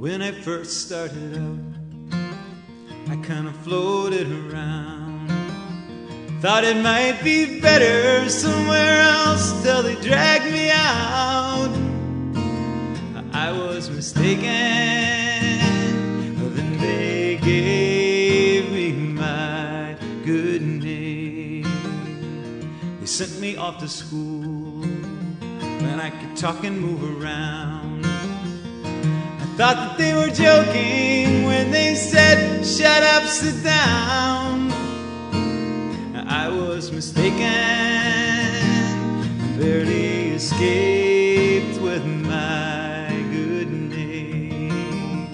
When I first started out, I kind of floated around. Thought it might be better somewhere else till they dragged me out. I was mistaken, then they gave me my good name. They sent me off to school, and I could talk and move around. I thought that they were joking when they said, shut up, sit down. I was mistaken, barely escaped with my good name.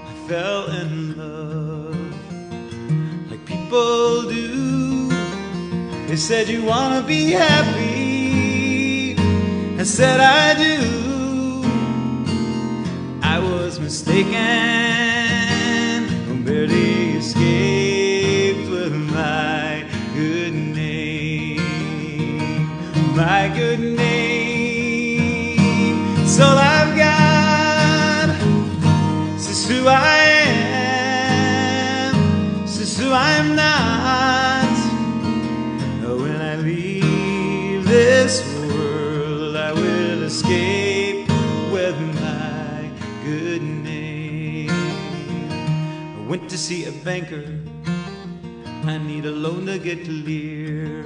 I fell in love like people do. They said, you wanna be happy? I said, I do. I was mistaken, barely escaped with my good name. My good name. It's all I've got. This is who I am. This is who I'm not. When I leave this world, I will escape with my good name. I went to see a banker. I need a loan to get clear.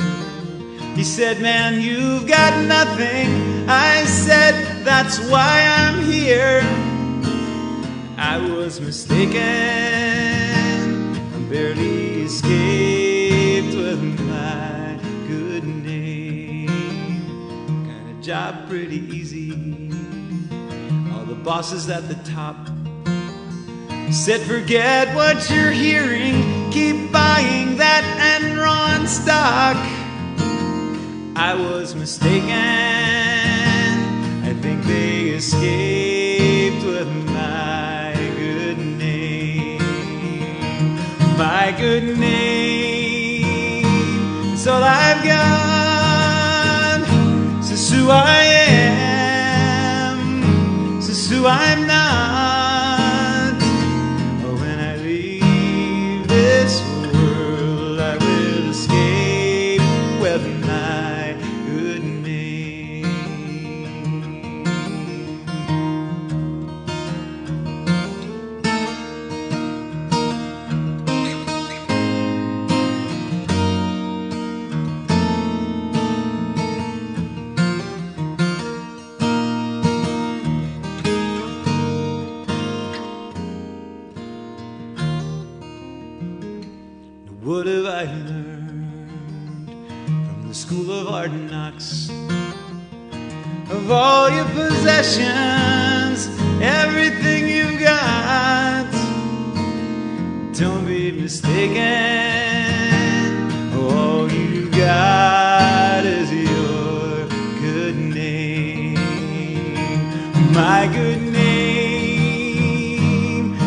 He said, man, you've got nothing. I said, that's why I'm here. I was mistaken. I barely escaped with my good name. Got a job pretty easy. All the bosses at the top said, forget what you're hearing, keep buying that Enron stock. I was mistaken. I think they escaped with my good name. My good name. It's all I've got. This is who I am. This is who I'm not. What have I learned from the school of hard knocks? Of all your possessions, everything you've got, don't be mistaken. All you got is your good name. My good name.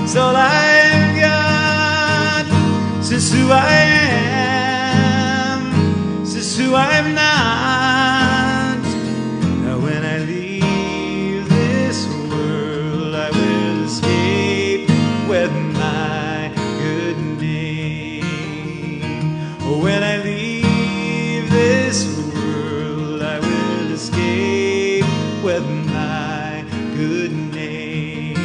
It's all I've got. This is who I am. This is who I'm not. Now when I leave this world, I will escape with my good name. When I leave this world, I will escape with my good name.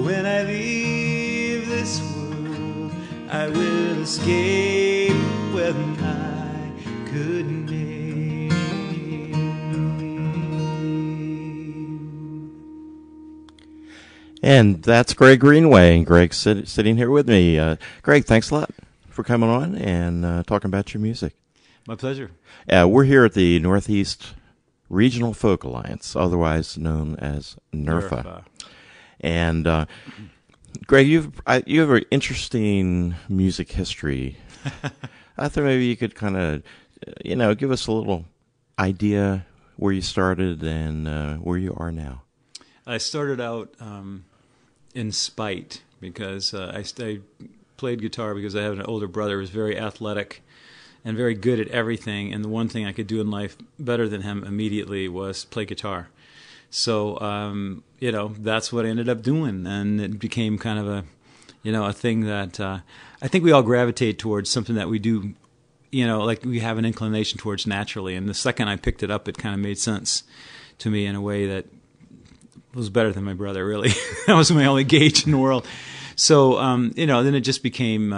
When I leave this world, I will escape with my good name. And that's Greg Greenway. And Greg's sitting here with me. Greg, thanks a lot for coming on and talking about your music. My pleasure. We're here at the Northeast Regional Folk Alliance, otherwise known as NERFA. And Greg, you have an interesting music history. I thought maybe you could kind of, give us a little idea where you started and where you are now. I started out in spite because I played guitar because I have an older brother who was very athletic and very good at everything. And the one thing I could do in life better than him immediately was play guitar. So, that's what I ended up doing. And it became kind of a thing that I think we all gravitate towards, something that we do, like we have an inclination towards naturally. And the second I picked it up, it kind of made sense to me in a way that was better than my brother, really. That was my only gauge in the world. So, then it just became,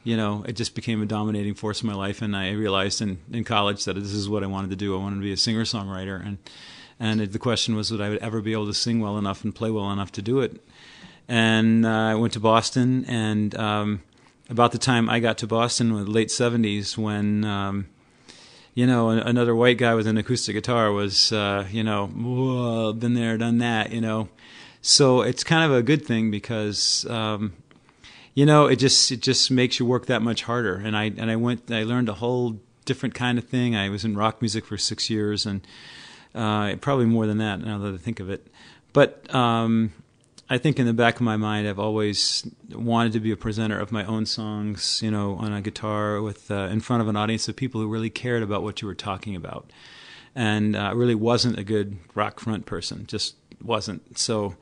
it just became a dominating force in my life. And I realized in college that this is what I wanted to do. I wanted to be a singer-songwriter. And the question was, would I ever be able to sing well enough and play well enough to do it? And I went to Boston, and about the time I got to Boston, in the late 70s, when another white guy with an acoustic guitar was, whoa, been there, done that, So it's kind of a good thing because, it just makes you work that much harder. And I learned a whole different kind of thing. I was in rock music for 6 years, and probably more than that now that I think of it. But I think in the back of my mind, I've always wanted to be a presenter of my own songs, on a guitar with in front of an audience of people who really cared about what you were talking about. And I really wasn't a good rock front person, just wasn't. So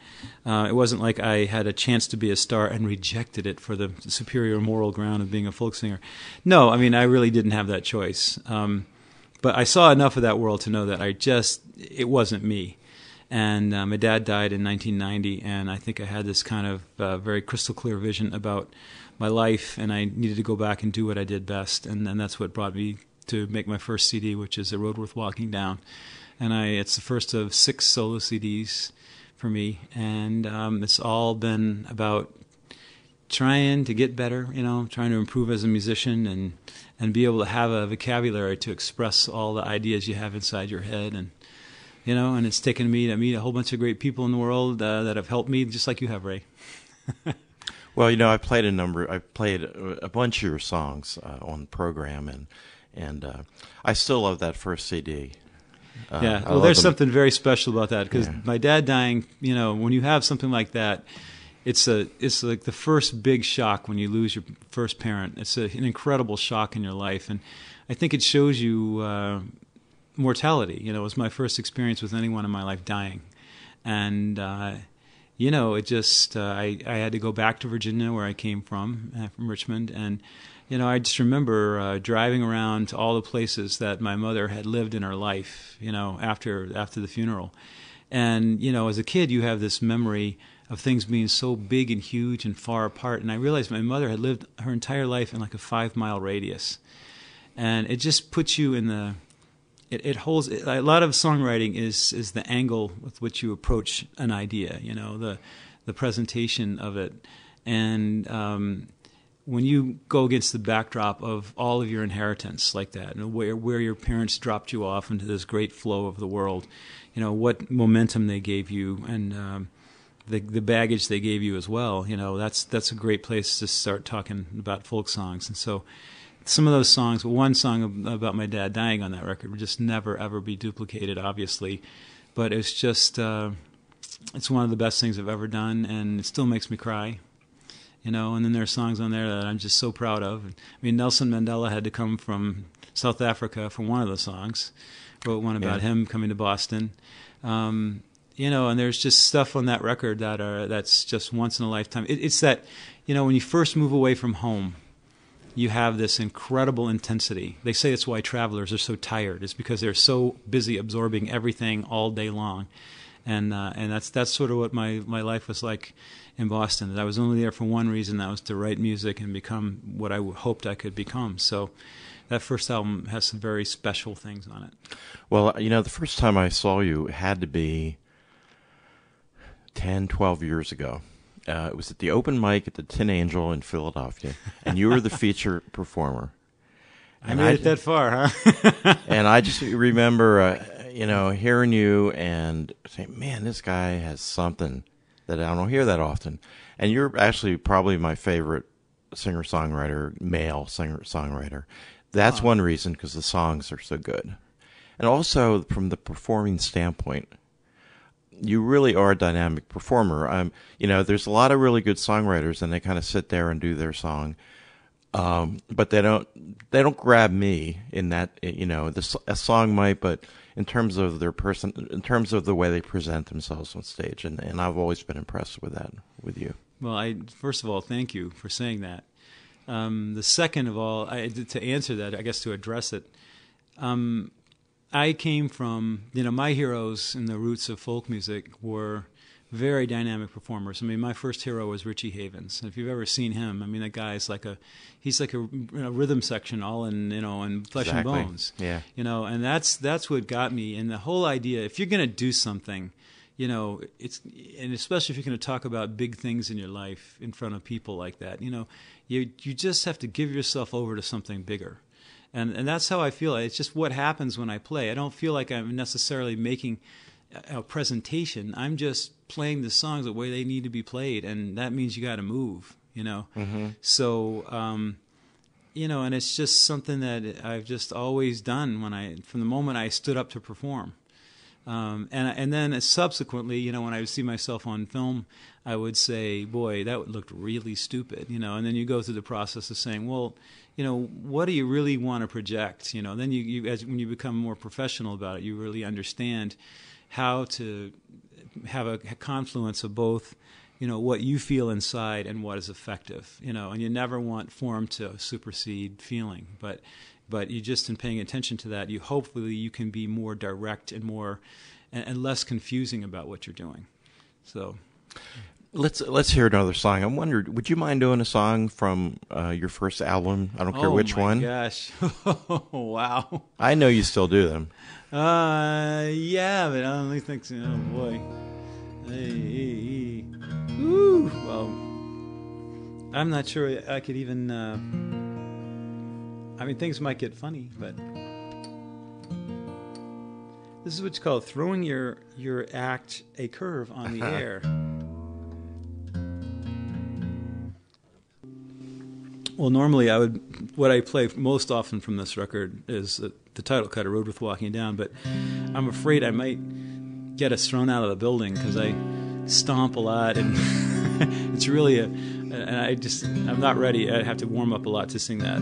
it wasn't like I had a chance to be a star and rejected it for the superior moral ground of being a folk singer. No, I mean, I really didn't have that choice. But I saw enough of that world to know that it wasn't me. And my dad died in 1990, and I think I had this kind of very crystal clear vision about my life, and I needed to go back and do what I did best. And that's what brought me to make my first CD, which is A Road Worth Walking Down. And it's the first of 6 solo CDs for me, and it's all been about trying to get better, trying to improve as a musician and be able to have a vocabulary to express all the ideas you have inside your head. And and it's taken me to meet a whole bunch of great people in the world that have helped me, just like you have, Ray. Well, I played a bunch of your songs on the program, and I still love that first CD. Yeah, well, there's something very special about that, because my dad dying, when you have something like that, it's like the first big shock when you lose your first parent. It's an incredible shock in your life, and I think it shows you mortality. It was my first experience with anyone in my life dying, and it just I had to go back to Virginia, where I came from Richmond, and I just remember driving around to all the places that my mother had lived in her life, after the funeral. And, as a kid, you have this memory of things being so big and huge and far apart. And I realized my mother had lived her entire life in like a 5-mile radius. And it just puts you in it holds, a lot of songwriting is the angle with which you approach an idea, the presentation of it. And, when you go against the backdrop of all of your inheritance like that, and where your parents dropped you off into this great flow of the world, what momentum they gave you, and the baggage they gave you as well, that's a great place to start talking about folk songs. And so some of those songs, one song about my dad dying on that record would just never, ever be duplicated, obviously. But it's just, it's one of the best things I've ever done, and it still makes me cry. And then there are songs on there that I'm just so proud of. I mean, Nelson Mandela had to come from South Africa for one of the songs. Wrote one about him coming to Boston. And there's just stuff on that record that's just once in a lifetime. It's that, when you first move away from home, you have this incredible intensity. They say it's why travelers are so tired. It's because they're so busy absorbing everything all day long. And that's sort of what my life was like in Boston. That I was only there for one reason, that was to write music and become what I hoped I could become. So that first album has some very special things on it. Well, the first time I saw you had to be 10, 12 years ago. It was at the open mic at the Tin Angel in Philadelphia, and you were the feature performer. I made it that far, huh? And I just remember, hearing you and saying, man, this guy has something that I don't hear that often. And you're actually probably my favorite singer-songwriter, male singer-songwriter. That's one reason, because the songs are so good. And also, from the performing standpoint, you really are a dynamic performer. There's a lot of really good songwriters, and they kind of sit there and do their song. But they don't grab me in that, a song might, but in terms of their in terms of the way they present themselves on stage, and I've always been impressed with that with you. Well, first of all, thank you for saying that. The second of all, to answer that, I guess to address it, I came from, my heroes in the roots of folk music were very dynamic performers. I mean, my first hero was Richie Havens. If you've ever seen him, I mean, that guy is he's like a rhythm section all in, in flesh and bones. Yeah. And that's what got me. And the whole idea, if you're going to do something, and especially if you're going to talk about big things in your life in front of people like that, you just have to give yourself over to something bigger. And that's how I feel. It's just what happens when I play. I don't feel like I'm necessarily making a presentation. I'm just playing the songs the way they need to be played, and that means you got to move, Mm-hmm. So, and it's just something that I've just always done from the moment I stood up to perform. And then subsequently, when I would see myself on film, I would say, boy, that looked really stupid, and then you go through the process of saying, well, what do you really want to project? Then when you become more professional about it, you really understand how to have a confluence of both, what you feel inside and what is effective, and you never want form to supersede feeling, but you just in paying attention to that, hopefully you can be more direct and more and less confusing about what you're doing. So let's hear another song. I wondered, would you mind doing a song from your first album? I don't care which one. Oh my gosh! Wow! I know you still do them. Yeah, but I don't think so. Oh boy! Hey. Woo! Well, I'm not sure I could even. I mean, things might get funny, but this is what's called throwing your act a curve on the air. Well, normally what I play most often from this record is the title cut, A Road Worth Walking Down, but I'm afraid I might get us thrown out of the building because I stomp a lot, and it's really I'm not ready. I have to warm up a lot to sing that.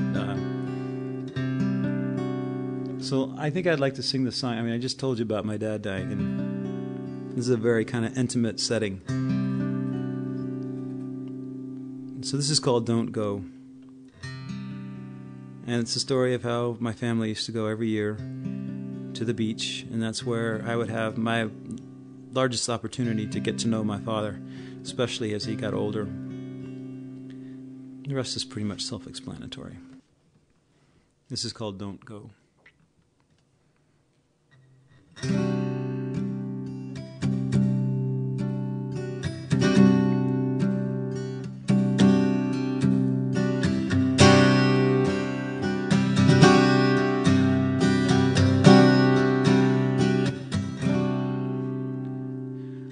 So I think I'd like to sing the song. I mean, I just told you about my dad dying, and this is a very kind of intimate setting. So this is called Don't Go. And it's the story of how my family used to go every year to the beach, and that's where I would have my largest opportunity to get to know my father, especially as he got older. The rest is pretty much self-explanatory. This is called Don't Go.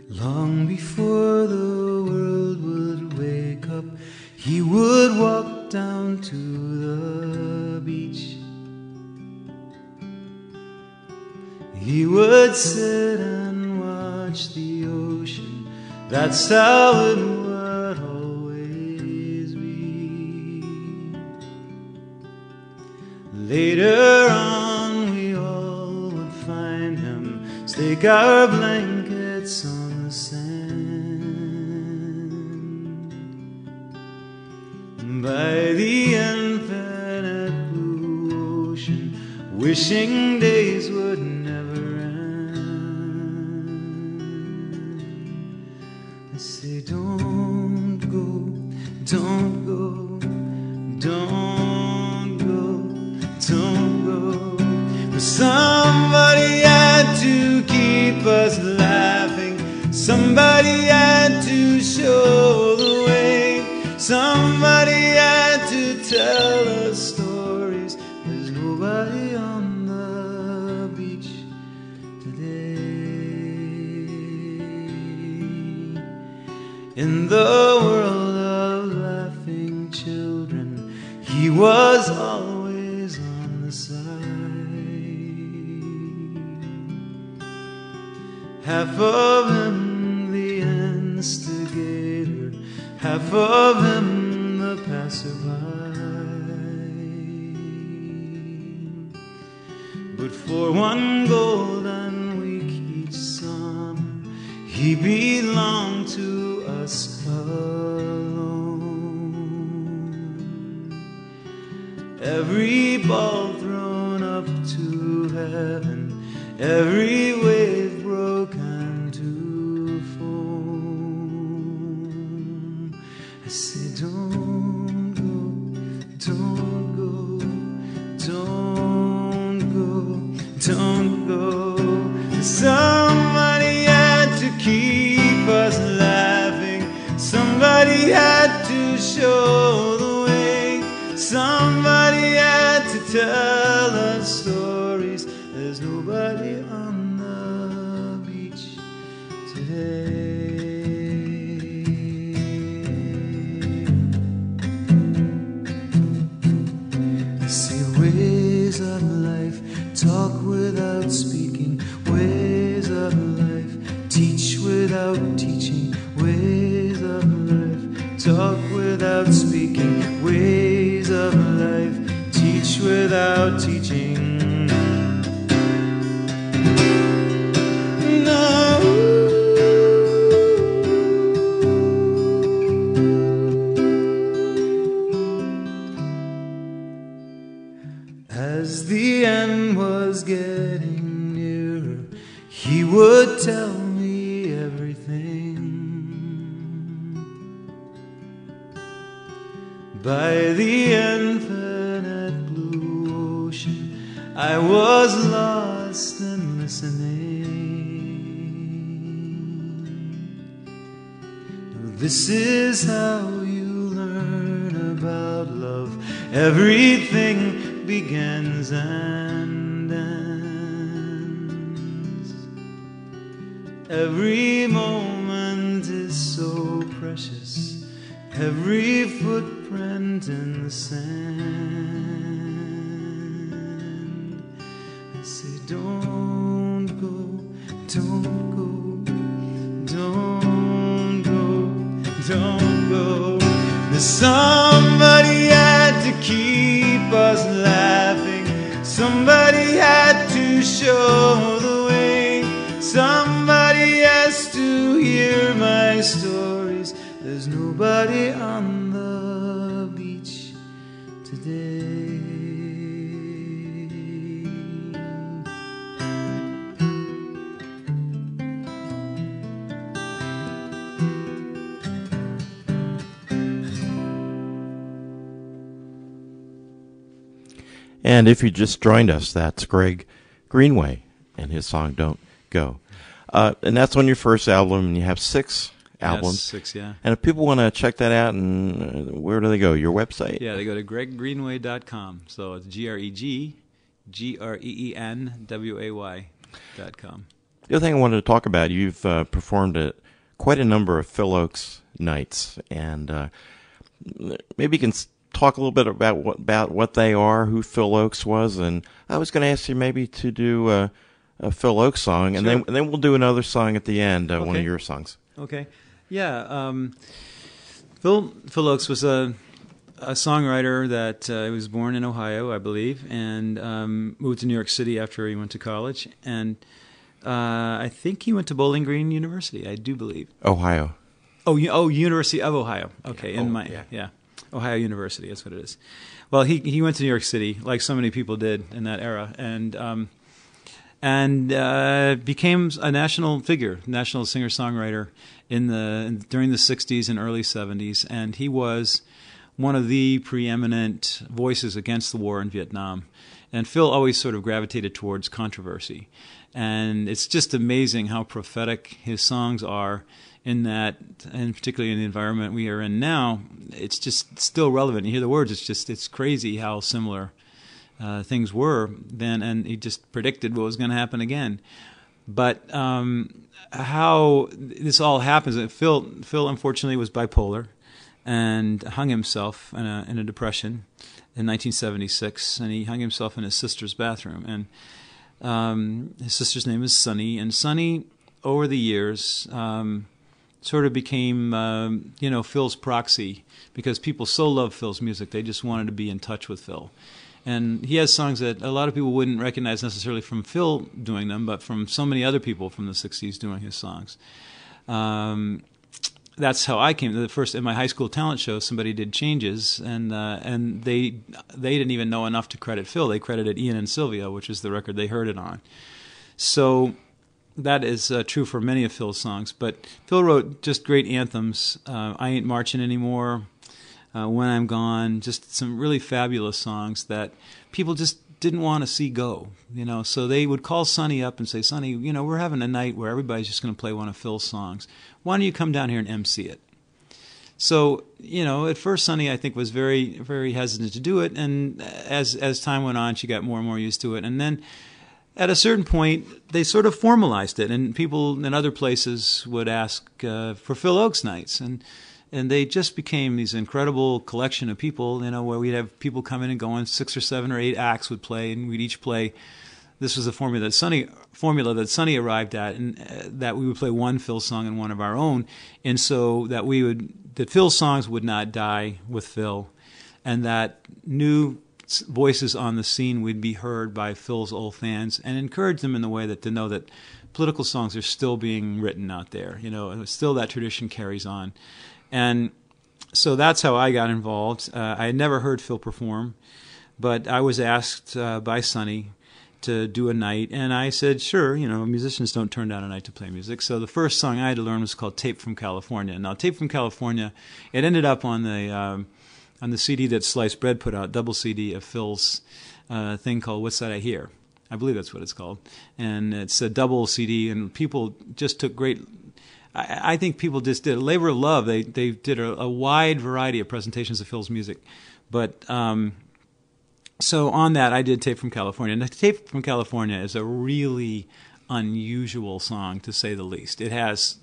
Long before the world would wake up, he would walk down to the beach. He would sit and watch the ocean. That's how it would always be. Later on, we all would find him, stake our blankets on the sand by the infinite blue ocean, wishing days would never end. I say, don't go, don't go, don't go, don't go. For somebody had to keep us laughing, somebody had to show the way, somebody had to tell us stories. There's nobody on the beach today. In the world of laughing children, he was always on the side. Half of him the instigator, half of him the passerby. But for one golden he belonged to us alone. Every ball thrown up to heaven, every wave broken to foam. I say, don't go, don't go, don't go, don't go. Somebody had to keep us laughing. Somebody had to show the way. Somebody had to tell us stories. There's nobody on the beach today. I see ways of life, talk without speaking. Ways of life, teach without teaching. Ways of life, talk without speaking. Ways of life, teach without teaching. No. As the end was getting nearer, he would tell me everything. By the infinite blue ocean, I was lost in listening. This is how you learn about love. Everything begins and ends. Every moment is so precious, every footprint in the sand. I say, don't go, don't go, don't go, don't go. There's somebody had to keep us laughing. Somebody had to show the way. Somebody has to hear my stories. There's nobody on the beach today. And if you just joined us, that's Greg Greenway and his song Don't Go. And that's on your first album, and you have 6 albums. Yes, 6, yeah. And if people want to check that out, and where do they go? Your website? Yeah, they go to greggreenway.com. So it's GregGreenway.com. The other thing I wanted to talk about, you've performed at quite a number of Phil Oakes nights, and maybe you can talk a little bit about what they are, who Phil Oakes was, and I was going to ask you maybe to do a Phil Oakes song, and Sure. then we'll do another song at the end, Okay. one of your songs. Okay. Yeah. Phil Oakes was a songwriter that was born in Ohio, I believe, and moved to New York City after he went to college. And I think he went to Bowling Green University, I do believe. Ohio. Oh, University of Ohio. Okay, yeah. Ohio University, that's what it is. Well, he went to New York City, like so many people did in that era, and became a national figure, national singer-songwriter during the 60s and early 70s, and he was one of the preeminent voices against the war in Vietnam. And Phil always sort of gravitated towards controversy. And it's just amazing how prophetic his songs are in that, and particularly in the environment we are in now. It's just still relevant. You hear the words, it's crazy how similar things were then, and he just predicted what was going to happen again. But how this all happens, Phil unfortunately was bipolar and hung himself in a depression in 1976, and he hung himself in his sister's bathroom. And his sister's name is Sunny, and Sunny, over the years, sort of became, Phil's proxy, because people so love Phil's music, they just wanted to be in touch with Phil. And he has songs that a lot of people wouldn't recognize necessarily from Phil doing them, but from so many other people from the 60s doing his songs. That's how I came. The first in my high school talent show, somebody did changes, and they didn't even know enough to credit Phil. They credited Ian and Sylvia, which is the record they heard it on. So that is true for many of Phil's songs. But Phil wrote just great anthems. I Ain't Marching Anymore, When I'm Gone, just some really fabulous songs that people just didn't want to see go, So they would call Sonny up and say, Sonny, we're having a night where everybody's just going to play one of Phil's songs. Why don't you come down here and MC it? So, at first Sonny, I think, was very, very hesitant to do it. And as time went on, she got more and more used to it. And then at a certain point, they sort of formalized it. And people in other places would ask for Phil Oakes nights. And they just became these incredible collection of people, where we'd have people come in and go on. 6 or 7 or 8 acts would play, and we'd each play. This was the formula that Sonny arrived at, and that we would play one Phil song and one of our own, and so that that Phil's songs would not die with Phil, and that new voices on the scene would be heard by Phil's old fans, and encourage them in the way that to know that political songs are still being written out there. Still that tradition carries on. And so that's how I got involved. I had never heard Phil perform, but I was asked by Sonny to do a night, and I said, sure, musicians don't turn down a night to play music. So the first song I had to learn was called Tape from California. Now, Tape from California, it ended up on the CD that Sliced Bread put out, double CD of Phil's thing called What's That I Hear? I believe that's what it's called. And it's a double CD, and people just took great... I think people just did a labor of love. They did a wide variety of presentations of Phil's music. But so on that, I did Tape from California. And Tape from California is a really unusual song, to say the least. It has,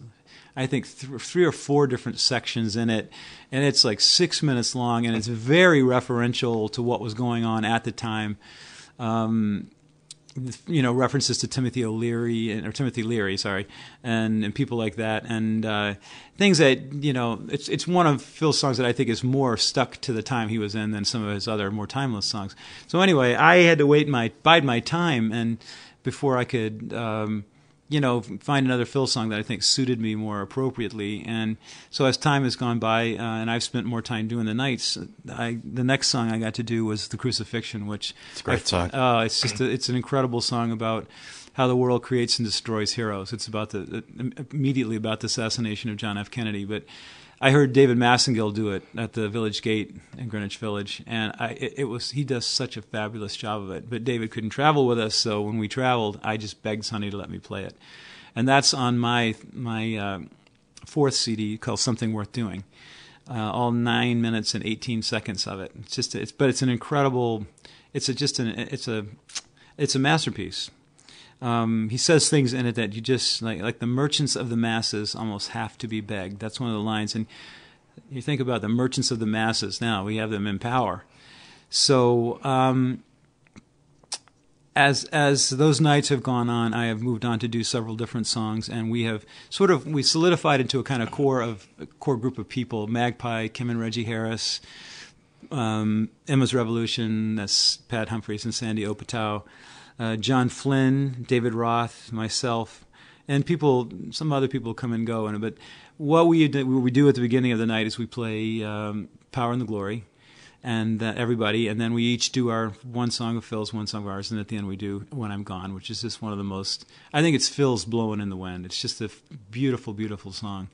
I think, 3 or 4 different sections in it, and it's like 6 minutes long, and it's very referential to what was going on at the time. References to Timothy Leary, and people like that, and things that, it's one of Phil's songs that I think is more stuck to the time he was in than some of his other more timeless songs. So anyway, I had to bide my time, and before I could, find another Phil song that I think suited me more appropriately. And so as time has gone by, and I've spent more time doing the nights, the next song I got to do was The Crucifixion, which... It's a great song. It's an incredible song about how the world creates and destroys heroes. It's immediately about the assassination of John F. Kennedy, but I heard David Massengill do it at the Village Gate in Greenwich Village, and he does such a fabulous job of it. But David couldn't travel with us, so when we traveled, I just begged Sonny to let me play it, and that's on my 4th CD called Something Worth Doing. All 9 minutes and 18 seconds of it. It's an incredible. It's a masterpiece. He says things in it that you just like the merchants of the masses almost have to be begged. That's one of the lines. And you think about the merchants of the masses now, we have them in power. So as those nights have gone on, I have moved on to do several different songs, and we solidified into a kind of core group of people: Magpie, Kim and Reggie Harris, Emma's Revolution, that's Pat Humphries and Sandy Opatow, John Flynn, David Roth, myself, and some other people come and go. But what we do at the beginning of the night is we play Power and the Glory, and everybody, and then we each do our one song of Phil's, one song of ours, and at the end we do When I'm Gone, which is just one of the most, I think it's Phil's Blowin' in the Wind. It's just a beautiful, beautiful song.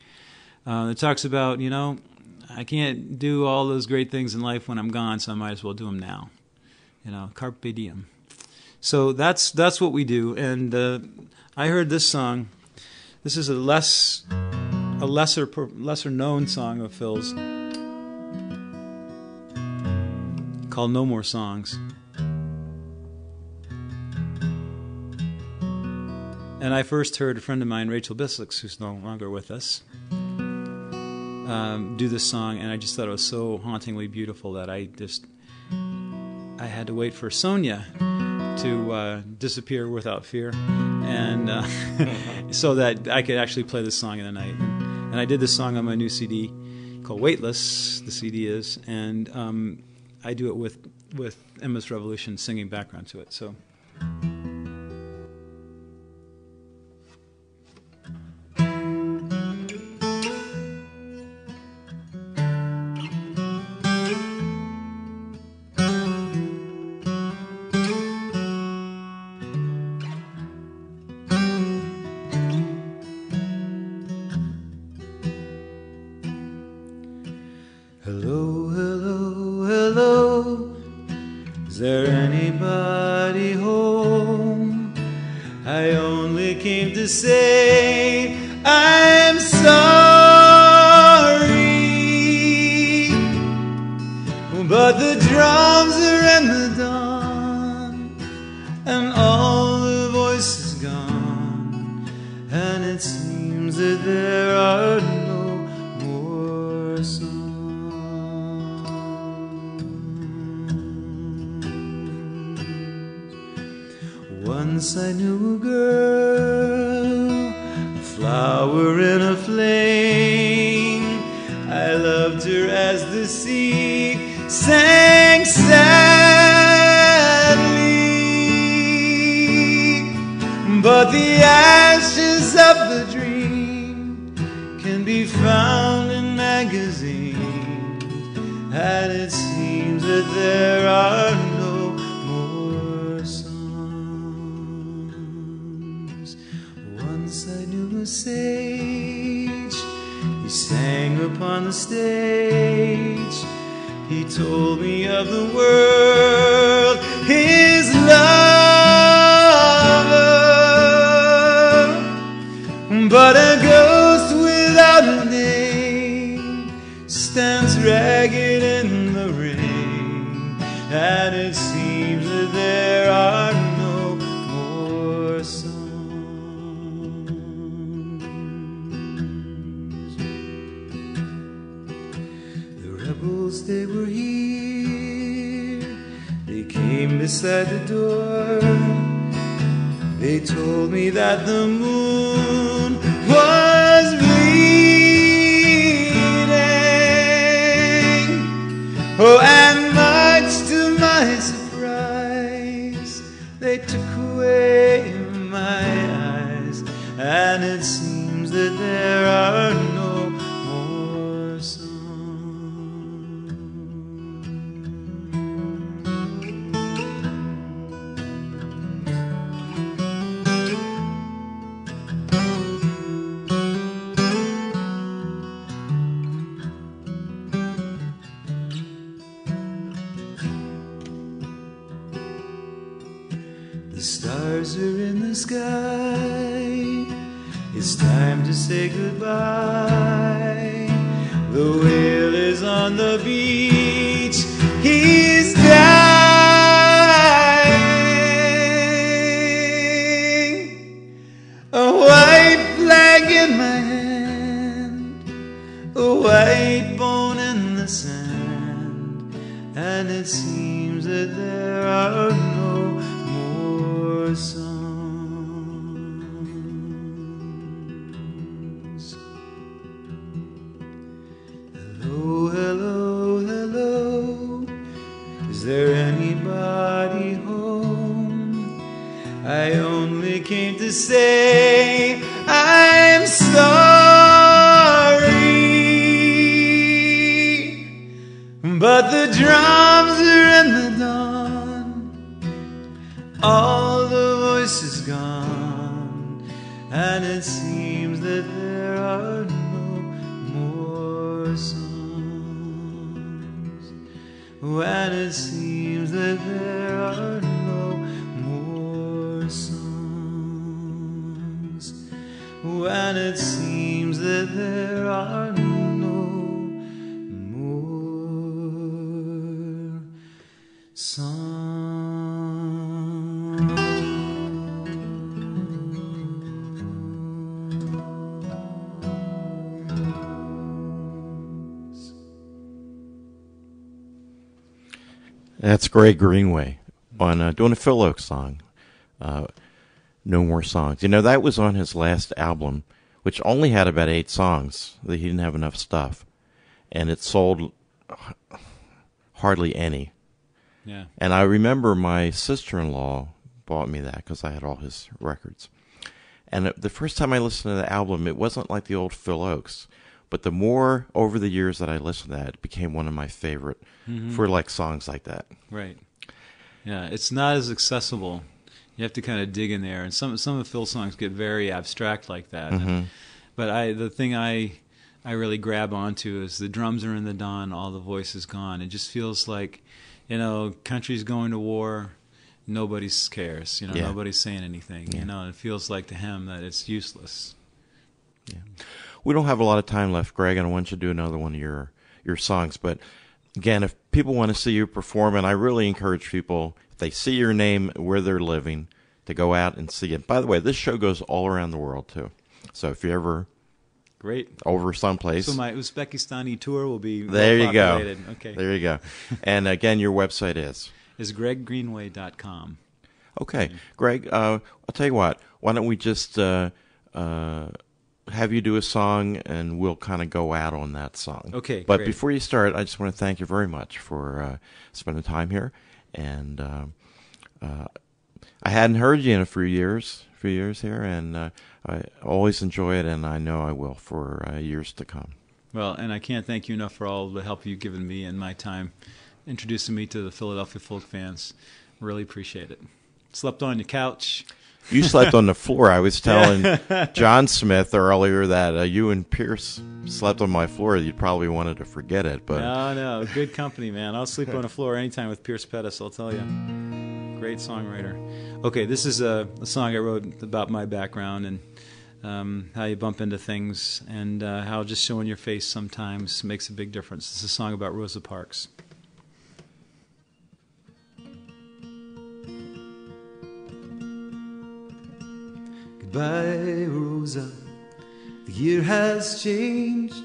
It talks about, I can't do all those great things in life when I'm gone, so I might as well do them now. Carpe diem. So that's what we do. And I heard this song. This is a lesser known song of Phil's called No More Songs. And I first heard a friend of mine, Rachel Bisslicks, who's no longer with us, do this song, and I just thought it was so hauntingly beautiful that I had to wait for Sonia to disappear without fear, and so that I could actually play this song in the night. And I did this song on my new CD called Weightless, the CD is, and I do it with Emma's Revolution singing background to it. So. to say I'm sorry, but the drums are in the dawn, and all the voices gone, and it seems that there are no more songs. Once I knew a girl, a flower in a flame. I loved her as the sea sang sadly, but the ashes of the dream can be found in magazines, and it seems that there are no more songs. Once I knew a sage, he sang upon the stage. He told me of the world, his lover, but a ghost without a name stands ragged in the rain, and it seems that there are no more songs. The rebels, they were here, they came beside the door. They told me that the moon was bleeding. Oh, and much to my surprise, they took away my eyes, and it seems that there are no more songs. The stars are in the sky, it's time to say goodbye. The whale is on the beach, he's dying. A white flag in my hand, a white bone in the sand, and it seems that there are no more songs. Hello, hello, hello, is there anybody home? I only came to say I'm sorry, but the drums are in the dawn, all the voices gone, and it seems that there are no more songs. And it seems that there are no more songs. And it seems that there are no more songs. That's Greg Greenway on doing a Phil Oakes song, No More Songs. You know, that was on his last album, which only had about 8 songs. He didn't have enough stuff. And it sold hardly any. Yeah. And I remember my sister-in-law bought me that because I had all his records. And the first time I listened to the album, it wasn't like the old Phil Oakes. But the more over the years that I listened to that, it became one of my favorite for like songs like that. Right. Yeah, it's not as accessible. You have to kind of dig in there, and some of Phil's songs get very abstract like that. But the thing I really grab onto is the drums are in the dawn, all the voices gone. It just feels like, you know, country's going to war, nobody cares. Yeah. Nobody's saying anything. Yeah. It feels like to him that it's useless. Yeah. We don't have a lot of time left, Greg, and I want you to do another one of your songs. But again, if people want to see you perform, and I really encourage people, if they see your name where they're living, to go out and see it. By the way, this show goes all around the world too. So if you're ever over someplace, So my Uzbekistani tour will be there. You go. Okay. There you go. And again, your website is greggreenway.com. Okay, Greg. I'll tell you what. Why don't we just have you do a song, and we'll kind of go out on that song. Okay, But great. before you start, I just want to thank you very much for spending time here. And I hadn't heard you in a few years here, and I always enjoy it, and I know I will for years to come. Well, and I can't thank you enough for all the help you've given me in my time introducing me to the Philadelphia folk fans. Really appreciate it. Slept on your couch. You slept on the floor. I was telling John Smith earlier that you and Pierce slept on my floor. You probably wanted to forget it, but No, good company, man. I'll sleep on the floor anytime with Pierce Pettis, I'll tell you. Great songwriter. Okay, this is a song I wrote about my background and how you bump into things, and how just showing your face sometimes makes a big difference. This is a song about Rosa Parks. Goodbye, Rosa. The year has changed.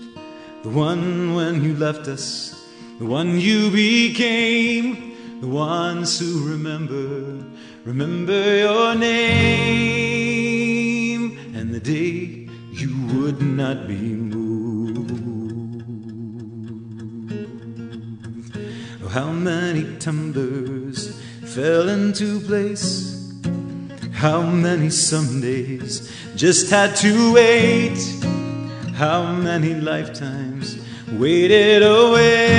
The one when you left us, the one you became. The ones who remember your name, and the day you would not be moved. Oh, how many tumblers fell into place. How many Sundays just had to wait. How many lifetimes waited away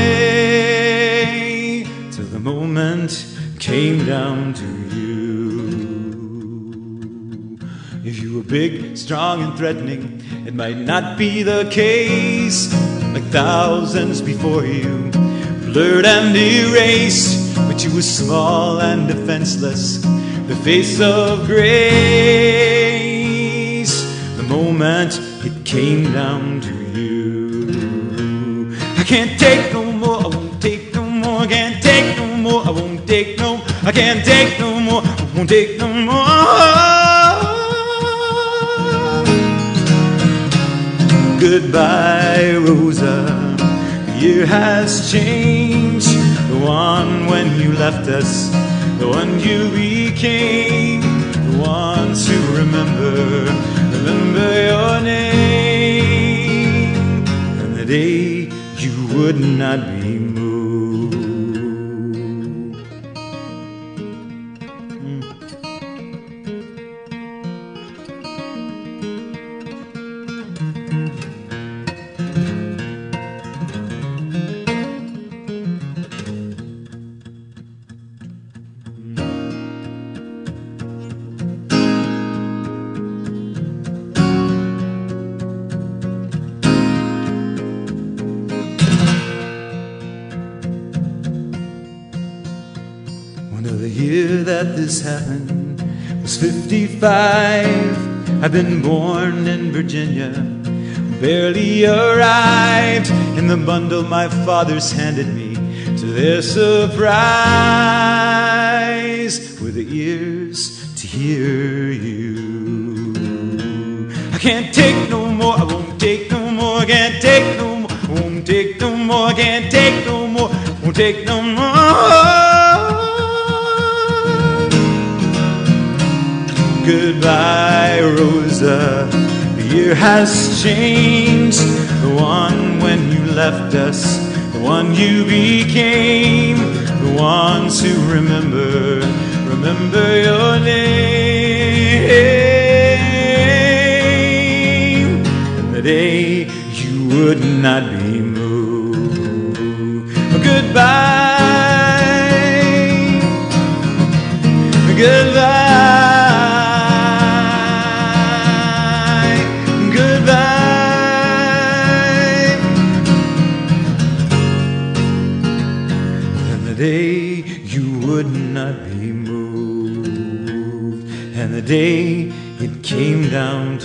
till the moment came down to you. If you were big, strong, and threatening, it might not be the case. Like thousands before you, blurred and erased, but you were small and defenseless, the face of grace. The moment it came down to you. I can't take no more, I won't take no more. I can't take no more, I won't take no. I can't take no more, I won't take no more. Goodbye, Rosa. The year has changed. The one when you left us, the one you became. The ones who remember your name, and the day you would not be moved. The year that this happened was 55. I'd been born in Virginia, barely arrived in the bundle my fathers handed me. To their surprise, were the ears to hear you. I can't take no more, I won't take no more. I can't take no more, I won't take no more. I can't take no more, I won't take no more. Goodbye, Rosa. The year has changed. The one when you left us, the one you became. The ones who remember your name. And the day you would not be moved. Goodbye. Goodbye. Day you would not be moved. day it came down